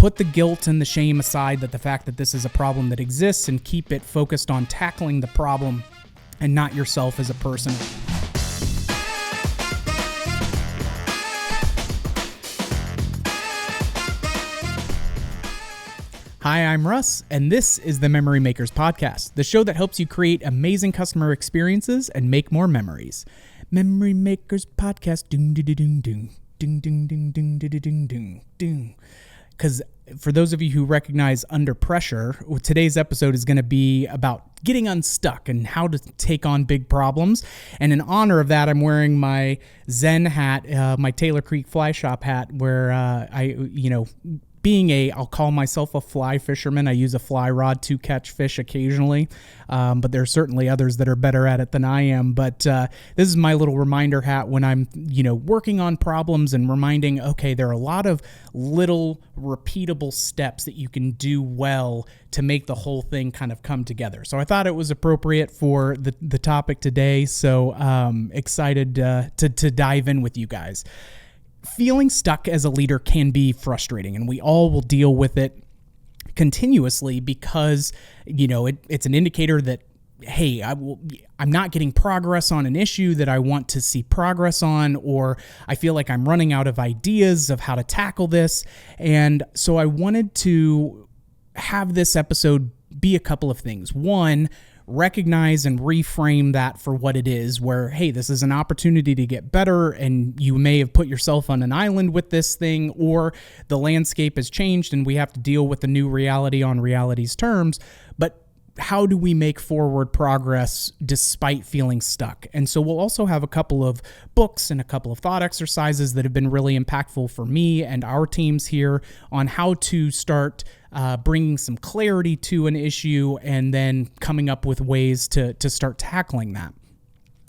Put the guilt and the shame aside that the fact that this is a problem that exists, and keep it focused on tackling the problem and not yourself as a person. Hi, I'm Russ, and this is the Memory Makers Podcast, the show that helps you create amazing customer experiences and make more memories. Memory Makers Podcast, ding ding ding ding ding ding ding ding ding ding ding. Because for those of you who recognize Under Pressure, today's episode is going to be about getting unstuck and how to take on big problems. And in honor of that, I'm wearing my Zen hat, my Taylor Creek Fly Shop hat, where I'll call myself a fly fisherman. I use a fly rod to catch fish occasionally, but there are certainly others that are better at it than I am. But this is my little reminder hat when I'm, working on problems and reminding, okay, there are a lot of little repeatable steps that you can do well to make the whole thing kind of come together. So I thought it was appropriate for the topic today. So excited to dive in with you guys. Feeling stuck as a leader can be frustrating, and we all will deal with it continuously because, it's an indicator that, hey, I'm not getting progress on an issue that I want to see progress on, or I feel like I'm running out of ideas of how to tackle this. And so I wanted to have this episode be a couple of things. One, recognize and reframe that for what it is, where, hey, this is an opportunity to get better, and you may have put yourself on an island with this thing, or the landscape has changed and we have to deal with the new reality on reality's terms. But how do we make forward progress despite feeling stuck? And so we'll also have a couple of books and a couple of thought exercises that have been really impactful for me and our teams here on how to start bringing some clarity to an issue and then coming up with ways to start tackling that.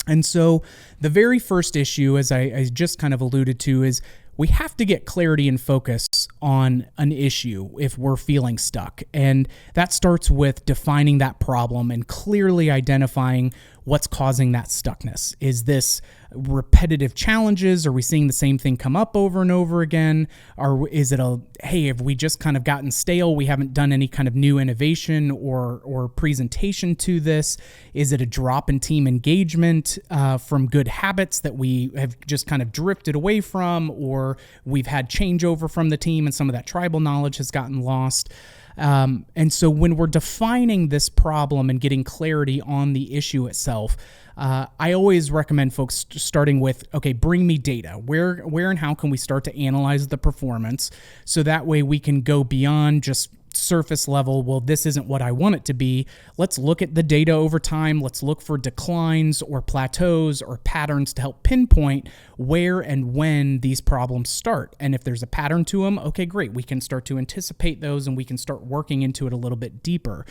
And so the very first issue, as I just kind of alluded to, is we have to get clarity and focus on an issue if we're feeling stuck. And that starts with defining that problem and clearly identifying what's causing that stuckness. Is this repetitive challenges? Are we seeing the same thing come up over and over again? Or is it have we just kind of gotten stale? We haven't done any kind of new innovation or presentation to this? Is it a drop in team engagement from good habits that we have just kind of drifted away from, or we've had changeover from the team and some of that tribal knowledge has gotten lost? And so when we're defining this problem and getting clarity on the issue itself, I always recommend folks starting with, okay, bring me data. Where and how can we start to analyze the performance so that way we can go beyond just surface level, well, this isn't what I want it to be. Let's look at the data over time. Let's look for declines or plateaus or patterns to help pinpoint where and when these problems start. And if there's a pattern to them, okay, great. We can start to anticipate those and we can start working into it a little bit deeper.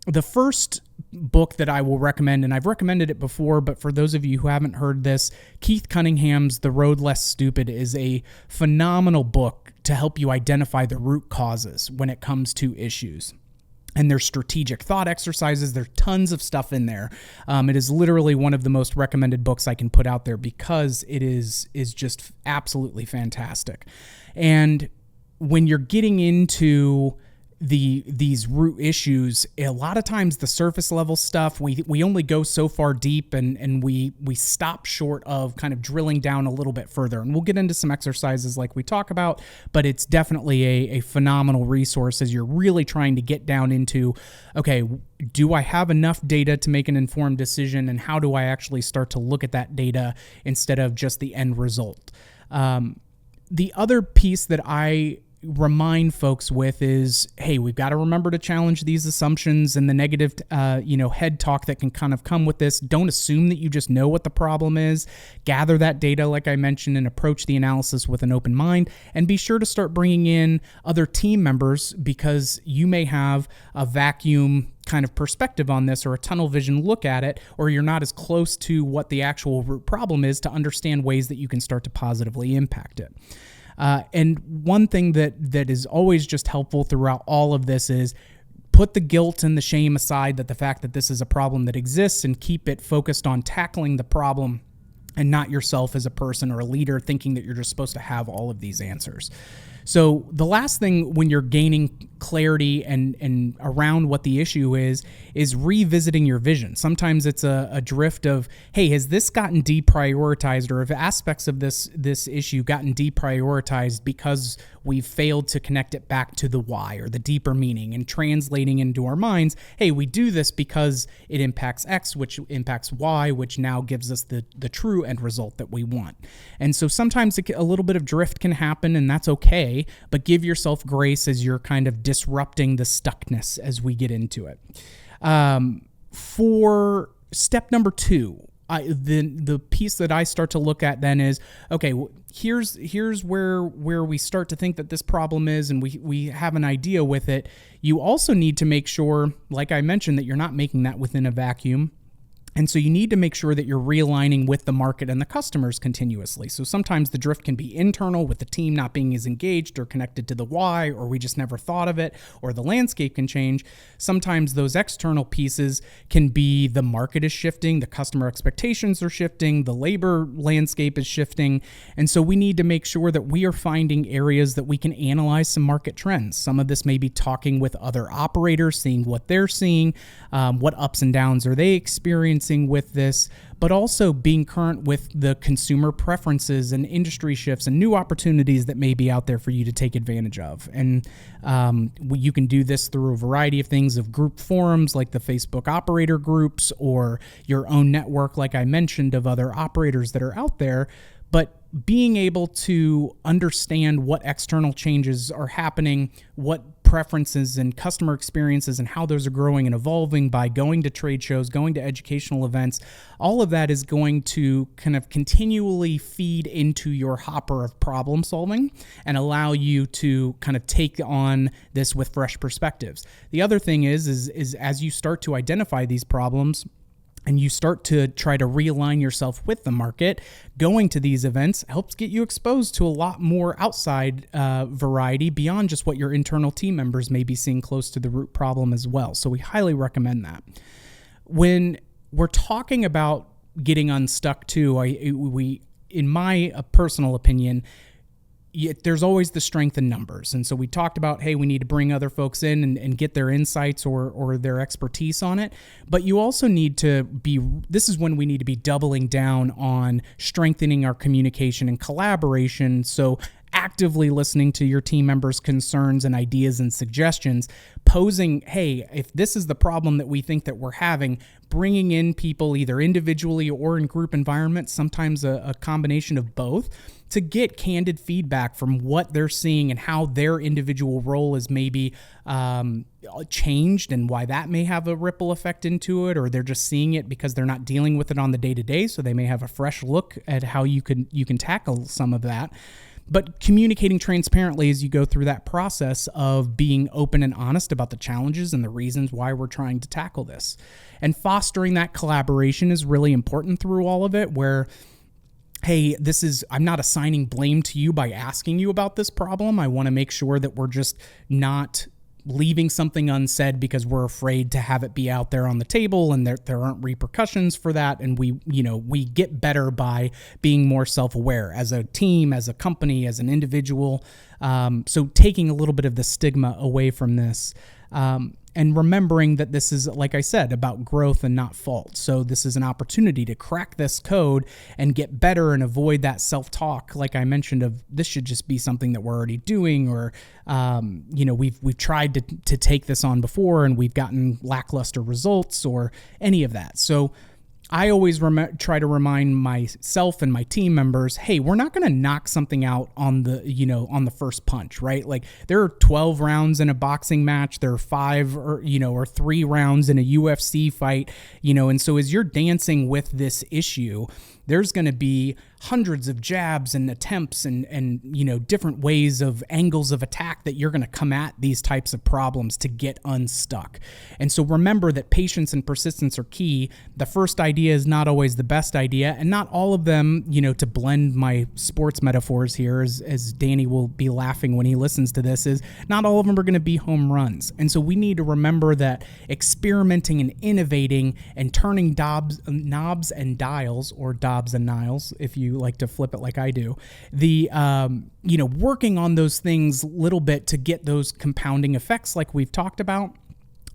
The first book that I will recommend, and I've recommended it before, but for those of you who haven't heard this, Keith Cunningham's The Road Less Stupid is a phenomenal book to help you identify the root causes when it comes to issues. And there's strategic thought exercises. There's tons of stuff in there. It is literally one of the most recommended books I can put out there because it is just absolutely fantastic. And when you're getting into these root issues, a lot of times the surface level stuff, we only go so far deep and we stop short of kind of drilling down a little bit further. And we'll get into some exercises like we talk about, but it's definitely a phenomenal resource as you're really trying to get down into, okay, do I have enough data to make an informed decision, and how do I actually start to look at that data instead of just the end result? The other piece that I remind folks with is, hey, we've got to remember to challenge these assumptions and the negative, head talk that can kind of come with this. Don't assume that you just know what the problem is. Gather that data, like I mentioned, and approach the analysis with an open mind. And be sure to start bringing in other team members, because you may have a vacuum kind of perspective on this or a tunnel vision look at it, or you're not as close to what the actual root problem is to understand ways that you can start to positively impact it. And one thing that is always just helpful throughout all of this is put the guilt and the shame aside that the fact that this is a problem that exists, and keep it focused on tackling the problem and not yourself as a person or a leader thinking that you're just supposed to have all of these answers. So the last thing when you're gaining clarity and around what the issue is revisiting your vision. Sometimes it's a drift of, hey, has this gotten deprioritized, or have aspects of this issue gotten deprioritized because we've failed to connect it back to the why or the deeper meaning, and translating into our minds, hey, we do this because it impacts X, which impacts Y, which now gives us the true end result that we want. And so sometimes a little bit of drift can happen, and that's okay, but give yourself grace as you're kind of disrupting the stuckness as we get into it. For step number 2, the piece that I start to look at then is, okay, here's where we start to think that this problem is, and we have an idea with it. You also need to make sure, like I mentioned, that you're not making that within a vacuum. And so you need to make sure that you're realigning with the market and the customers continuously. So sometimes the drift can be internal, with the team not being as engaged or connected to the why, or we just never thought of it, or the landscape can change. Sometimes those external pieces can be the market is shifting, the customer expectations are shifting, the labor landscape is shifting. And so we need to make sure that we are finding areas that we can analyze some market trends. Some of this may be talking with other operators, seeing what they're seeing, what ups and downs are they experiencing with this, but also being current with the consumer preferences and industry shifts and new opportunities that may be out there for you to take advantage of. And you can do this through a variety of things, of group forums like the Facebook operator groups, or your own network, like I mentioned, of other operators that are out there. But being able to understand what external changes are happening, what preferences and customer experiences and how those are growing and evolving by going to trade shows, going to educational events, all of that is going to kind of continually feed into your hopper of problem solving and allow you to kind of take on this with fresh perspectives. The other thing is as you start to identify these problems, and you start to try to realign yourself with the market, going to these events helps get you exposed to a lot more outside variety beyond just what your internal team members may be seeing close to the root problem as well. So we highly recommend that. When we're talking about getting unstuck too, in my personal opinion, there's always the strength in numbers. And so we talked about, hey, we need to bring other folks in and get their insights or their expertise on it. But you also need to this is when we need to be doubling down on strengthening our communication and collaboration. So actively listening to your team members' concerns and ideas and suggestions, posing, hey, if this is the problem that we think that we're having, bringing in people either individually or in group environments, sometimes a combination of both, to get candid feedback from what they're seeing and how their individual role is maybe changed, and why that may have a ripple effect into it, or they're just seeing it because they're not dealing with it on the day-to-day, so they may have a fresh look at how you can tackle some of that. But communicating transparently as you go through that process of being open and honest about the challenges and the reasons why we're trying to tackle this. And fostering that collaboration is really important through all of it, where, hey, I'm not assigning blame to you by asking you about this problem. I want to make sure that we're just not leaving something unsaid because we're afraid to have it be out there on the table, and there aren't repercussions for that. And we get better by being more self-aware as a team, as a company, as an individual. So taking a little bit of the stigma away from this. And remembering that this is, like I said, about growth and not fault. So this is an opportunity to crack this code and get better and avoid that self-talk, like I mentioned, of this should just be something that we're already doing, or we've tried to take this on before and we've gotten lackluster results, or any of that. So I always try to remind myself and my team members, hey, we're not going to knock something out on the first punch, right? Like, there are 12 rounds in a boxing match. There are 5 or 3 rounds in a UFC fight, and so as you're dancing with this issue, there's going to be hundreds of jabs and attempts and different ways of angles of attack that you're going to come at these types of problems to get unstuck. And so remember that patience and persistence are key. The first idea is not always the best idea, and not all of them, to blend my sports metaphors here, as Danny will be laughing when he listens to this, is not all of them are going to be home runs. And so we need to remember that experimenting and innovating and turning knobs and dials, or Dobbs and Niles, if you like to flip it like I do. The, working on those things a little bit to get those compounding effects like we've talked about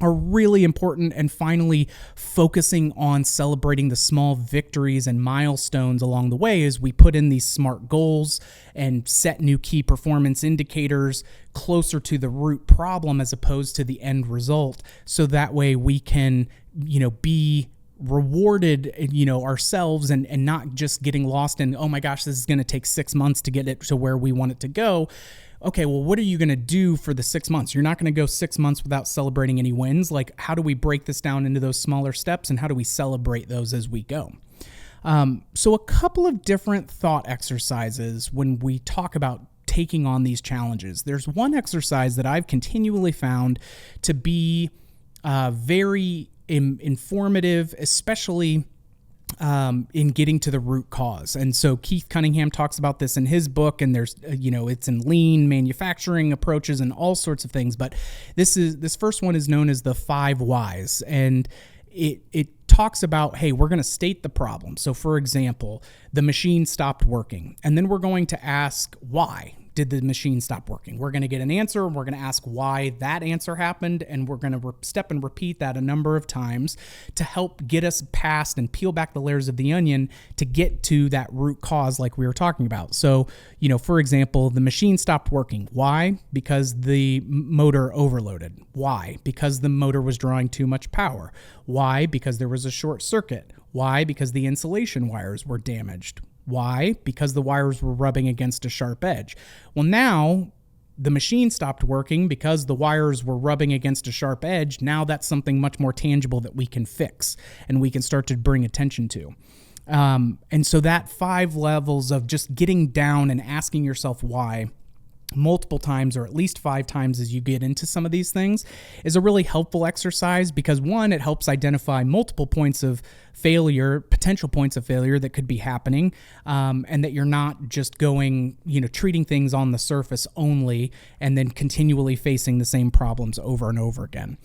are really important, and finally focusing on celebrating the small victories and milestones along the way as we put in these SMART goals and set new key performance indicators closer to the root problem as opposed to the end result. So that way we can, be rewarded, ourselves and not just getting lost in, oh my gosh, this is going to take 6 months to get it to where we want it to go. Okay, well, what are you going to do for the 6 months? You're not going to go 6 months without celebrating any wins. Like, how do we break this down into those smaller steps, and how do we celebrate those as we go? So a couple of different thought exercises when we talk about taking on these challenges. There's one exercise that I've continually found to be very informative, especially in getting to the root cause. And so Keith Cunningham talks about this in his book, and there's, it's in lean manufacturing approaches and all sorts of things. But this first one is known as the 5 whys. And it talks about, hey, we're going to state the problem. So for example, the machine stopped working, and then we're going to ask why. Did the machine stop working? We're going to get an answer, and we're going to ask why that answer happened, and we're going to step and repeat that a number of times to help get us past and peel back the layers of the onion to get to that root cause like we were talking about. So, for example, the machine stopped working. Why? Because the motor overloaded. Why? Because the motor was drawing too much power. Why? Because there was a short circuit. Why? Because the insulation wires were damaged. Why? Because the wires were rubbing against a sharp edge. Well, now the machine stopped working because the wires were rubbing against a sharp edge. Now that's something much more tangible that we can fix and we can start to bring attention to. And so that 5 levels of just getting down and asking yourself why multiple times, or at least 5 times as you get into some of these things, is a really helpful exercise because, one, it helps identify multiple points of failure, potential points of failure that could be happening, and that you're not just going, treating things on the surface only and then continually facing the same problems over and over again.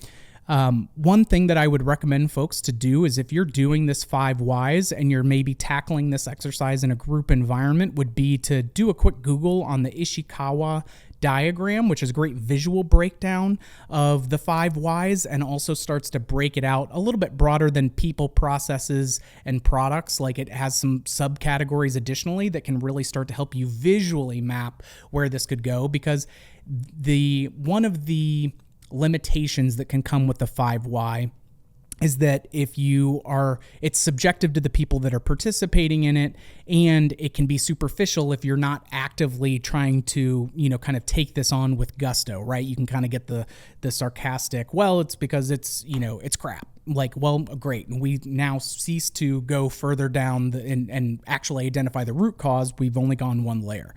One thing that I would recommend folks to do is, if you're doing this 5 whys and you're maybe tackling this exercise in a group environment, would be to do a quick Google on the Ishikawa diagram, which is a great visual breakdown of the 5 whys, and also starts to break it out a little bit broader than people, processes, and products. Like, it has some subcategories additionally that can really start to help you visually map where this could go, because one of the limitations that can come with the 5 why is that it's subjective to the people that are participating in it, and it can be superficial if you're not actively trying to, kind of take this on with gusto, right? You can kind of get the sarcastic, well, it's because it's crap. Like, well, great. We now cease to go further down and actually identify the root cause. We've only gone one layer.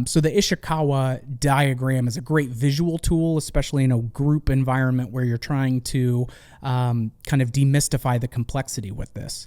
So the Ishikawa diagram is a great visual tool, especially in a group environment where you're trying to kind of demystify the complexity with this.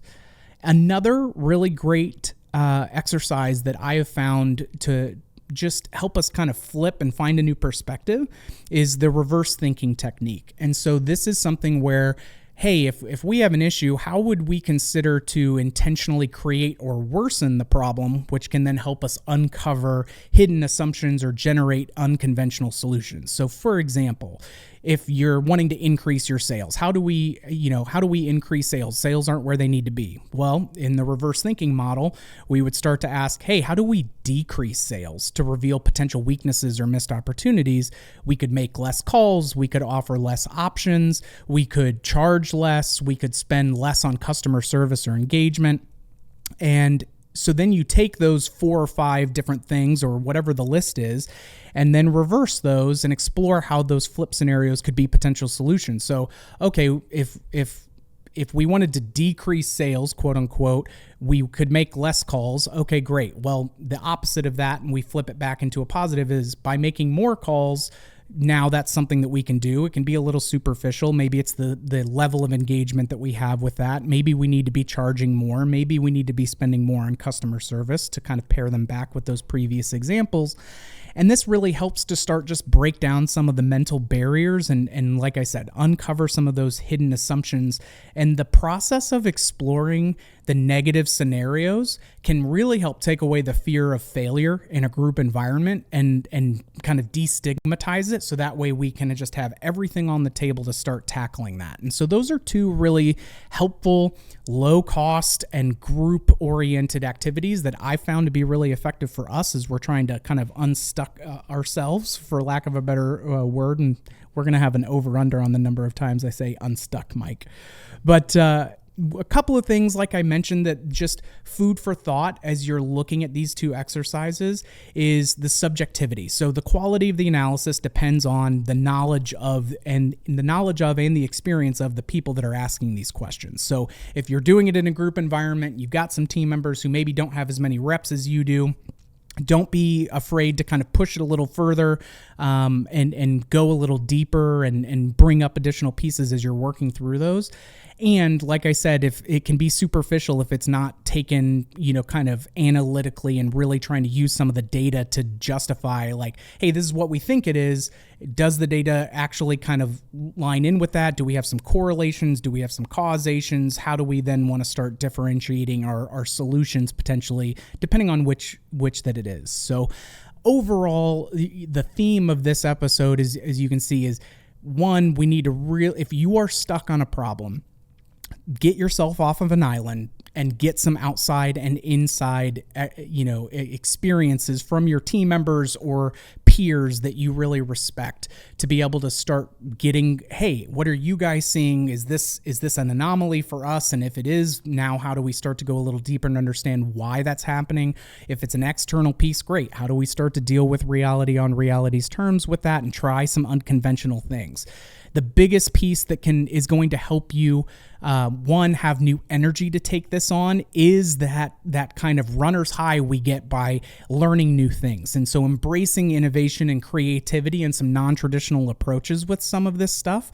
Another really great exercise that I have found to just help us kind of flip and find a new perspective is the reverse thinking technique. And so this is something where, hey, if we have an issue, how would we consider to intentionally create or worsen the problem, which can then help us uncover hidden assumptions or generate unconventional solutions? So for example, if you're wanting to increase your sales, how do we increase sales? Sales aren't where they need to be. Well, in the reverse thinking model, we would start to ask, hey, how do we decrease sales to reveal potential weaknesses or missed opportunities? We could make less calls. We could offer less options. We could charge less. We could spend less on customer service or engagement. And so then you take those 4 or 5 different things, or whatever the list is, and then reverse those and explore how those flip scenarios could be potential solutions. So, okay, if we wanted to decrease sales, quote unquote, we could make less calls. Okay, great. Well, the opposite of that, and we flip it back into a positive, is by making more calls. Now that's something that we can do. It can be a little superficial. Maybe it's the level of engagement that we have with that. Maybe we need to be charging more. Maybe we need to be spending more on customer service to kind of pair them back with those previous examples. And this really helps to start just break down some of the mental barriers and like I said, uncover some of those hidden assumptions. And the process of exploring the negative scenarios can really help take away the fear of failure in a group environment and kind of destigmatize it. So that way we can just have everything on the table to start tackling that. And so those are two really helpful, low cost and group oriented activities that I found to be really effective for us as we're trying to kind of unstuck ourselves, for lack of a better word. And we're going to have an over under on the number of times I say unstuck, Mike. But, a couple of things, like I mentioned, that just food for thought as you're looking at these two exercises is the subjectivity. So the quality of the analysis depends on the knowledge of and the experience of the people that are asking these questions. So if you're doing it in a group environment, you've got some team members who maybe don't have as many reps as you do. Don't be afraid to kind of push it a little further and go a little deeper and bring up additional pieces as you're working through those. And like I said, if it can be superficial, if it's not taken, kind of analytically and really trying to use some of the data to justify like, hey, this is what we think it is. Does the data actually kind of line in with that? Do we have some correlations? Do we have some causations? How do we then want to start differentiating our solutions potentially, depending on which that it is? So overall, the theme of this episode is, as you can see, is one, we need to if you are stuck on a problem, get yourself off of an island and get some outside and inside, experiences from your team members or peers that you really respect to be able to start getting, hey, what are you guys seeing? Is this an anomaly for us? And if it is, now how do we start to go a little deeper and understand why that's happening? If it's an external piece, great. How do we start to deal with reality on reality's terms with that and try some unconventional things? The biggest piece that is going to help you, one, have new energy to take this on is that kind of runner's high we get by learning new things. And so embracing innovation and creativity and some non-traditional approaches with some of this stuff,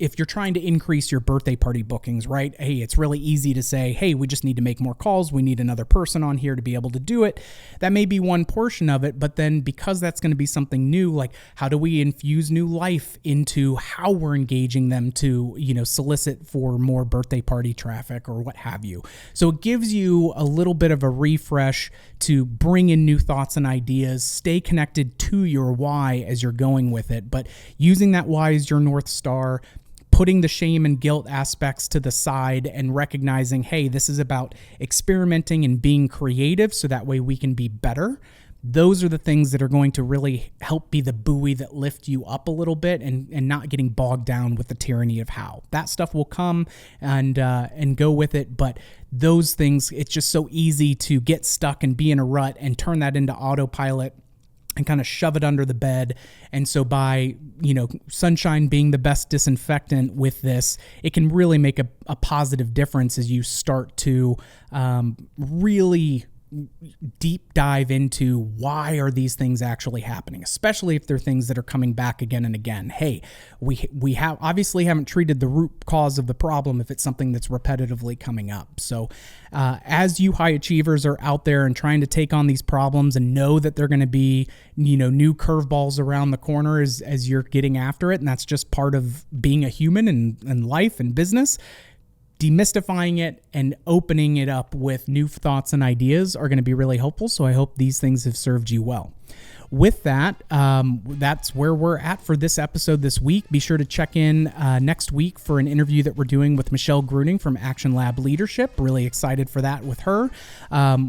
if you're trying to increase your birthday party bookings, right? Hey, it's really easy to say, hey, we just need to make more calls. We need another person on here to be able to do it. That may be one portion of it, but then because that's going to be something new, like how do we infuse new life into how we're engaging them to, solicit for more birthday party traffic or what have you. So it gives you a little bit of a refresh to bring in new thoughts and ideas, stay connected to your why as you're going with it, but using that why as your North Star, putting the shame and guilt aspects to the side and recognizing, hey, this is about experimenting and being creative so that way we can be better. Those are the things that are going to really help be the buoy that lift you up a little bit and not getting bogged down with the tyranny of how. That stuff will come and go with it, but those things, it's just so easy to get stuck and be in a rut and turn that into autopilot and kind of shove it under the bed. And so by, sunshine being the best disinfectant with this, it can really make a positive difference as you start to really deep dive into why are these things actually happening, especially if they're things that are coming back again and again. Hey, we have obviously haven't treated the root cause of the problem if it's something that's repetitively coming up. So as you high achievers are out there and trying to take on these problems and know that they're going to be, new curveballs around the corner as you're getting after it, and that's just part of being a human and life and business, demystifying it and opening it up with new thoughts and ideas are going to be really helpful. So I hope these things have served you well. With that, that's where we're at for this episode this week. Be sure to check in next week for an interview that we're doing with Michelle Gruning from Action Lab Leadership. Really excited for that with her.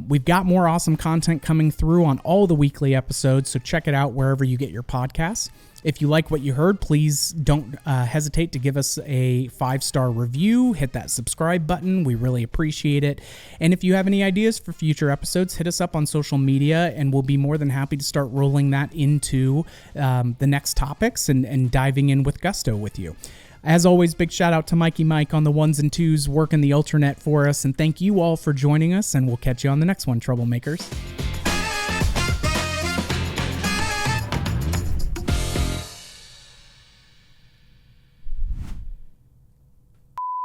We've got more awesome content coming through on all the weekly episodes, so check it out wherever you get your podcasts. If you like what you heard, please don't hesitate to give us a 5-star review. Hit that subscribe button. We really appreciate it. And if you have any ideas for future episodes, hit us up on social media, and we'll be more than happy to start rolling that into the next topics and diving in with gusto with you. As always, big shout out to Mikey Mike on the ones and twos working the Ultranet for us. And thank you all for joining us, and we'll catch you on the next one, Troublemakers.